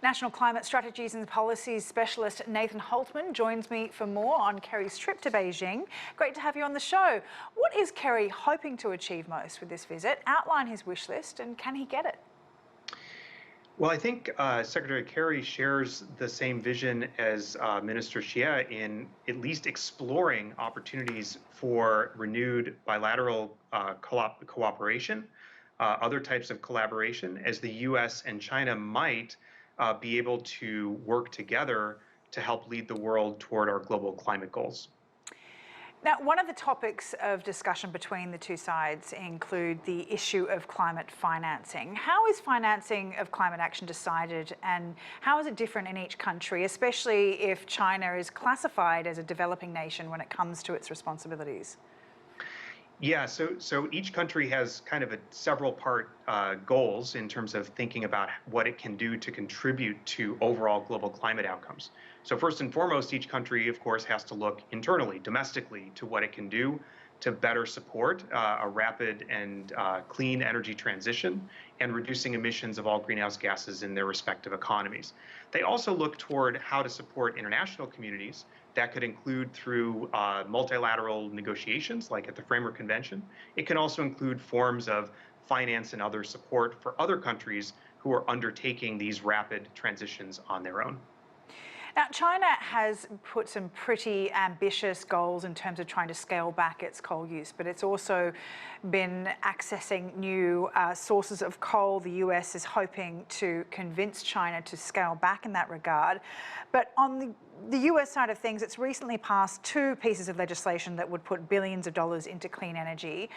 National Climate Strategies and Policies Specialist Nathan Hultman joins me for more on Kerry's trip to Beijing. Great to have you on the show. What is Kerry hoping to achieve most with this visit? Outline his wish list and can he get it? Well, I think Secretary Kerry shares the same vision as Minister Xie in at least exploring opportunities for renewed bilateral cooperation, other types of collaboration, as the U.S. and China might be able to work together to help lead the world toward our global climate goals. Now, one of the topics of discussion between the two sides include the issue of climate financing. How is financing of climate action decided and how is it different in each country, especially if China is classified as a developing nation when it comes to its responsibilities? Yeah, so each country has kind of several part goals in terms of thinking about what it can do to contribute to overall global climate outcomes. So first and foremost, each country, of course, has to look internally, domestically, to what it can do to better support a rapid and clean energy transition and reducing emissions of all greenhouse gases in their respective economies. They also look toward how to support international communities. That could include through multilateral negotiations, like at the Framework Convention. It can also include forms of finance and other support for other countries who are undertaking these rapid transitions on their own. Now, China has put some pretty ambitious goals in terms of trying to scale back its coal use, but it's also been accessing new sources of coal. The US is hoping to convince China to scale back in that regard. But on the US side of things, it's recently passed two pieces of legislation that would put billions of dollars into clean energy.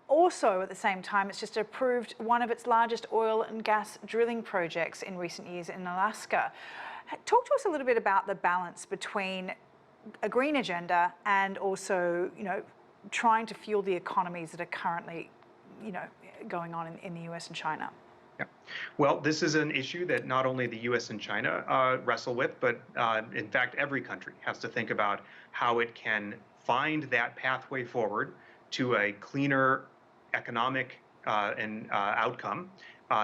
Also, at the same time, it's just approved one of its largest oil and gas drilling projects in recent years in Alaska. Talk to us a little bit about the balance between a green agenda and also, trying to fuel the economies that are currently, going on in the US and China. Yeah. Well, this is an issue that not only the US and China wrestle with, but in fact, every country has to think about how it can find that pathway forward to a cleaner economic outcome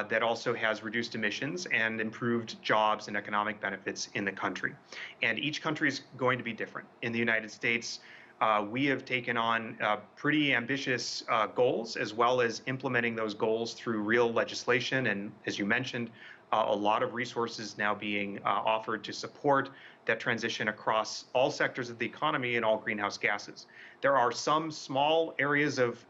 that also has reduced emissions and improved jobs and economic benefits in the country. And each country is going to be different. In the United States, we have taken on pretty ambitious goals, as well as implementing those goals through real legislation. And as you mentioned, a lot of resources now being offered to support that transition across all sectors of the economy and all greenhouse gases. There are some small areas of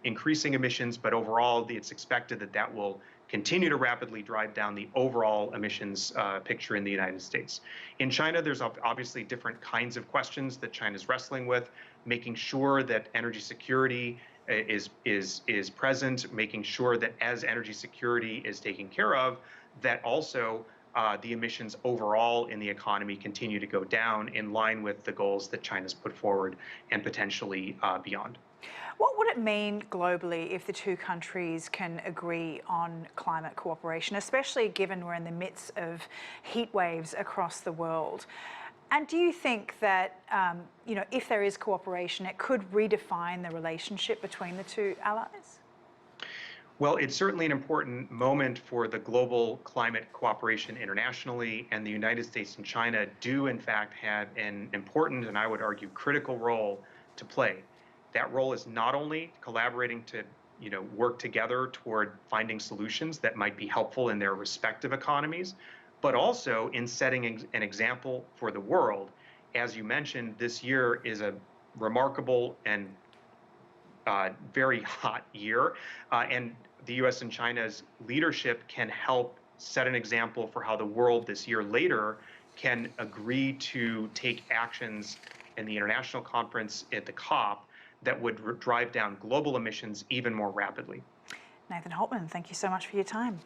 increasing emissions, but overall, it's expected that that will continue to rapidly drive down the overall emissions picture in the United States. In China, there's obviously different kinds of questions that China's wrestling with, making sure that energy security is present, making sure that as energy security is taken care of, that also the emissions overall in the economy continue to go down in line with the goals that China's put forward and potentially beyond. What would it mean globally if the two countries can agree on climate cooperation, especially given we're in the midst of heat waves across the world? And do you think that, if there is cooperation, it could redefine the relationship between the two allies? Well, it's certainly an important moment for the global climate cooperation internationally, and the United States and China do, in fact, have an important, and I would argue, critical role to play. That role is not only collaborating to, work together toward finding solutions that might be helpful in their respective economies, but also in setting an example for the world. As you mentioned, this year is a remarkable and very hot year, and the US and China's leadership can help set an example for how the world this year later can agree to take actions in the international conference at the COP that would drive down global emissions even more rapidly. Nathan Hultman, thank you so much for your time.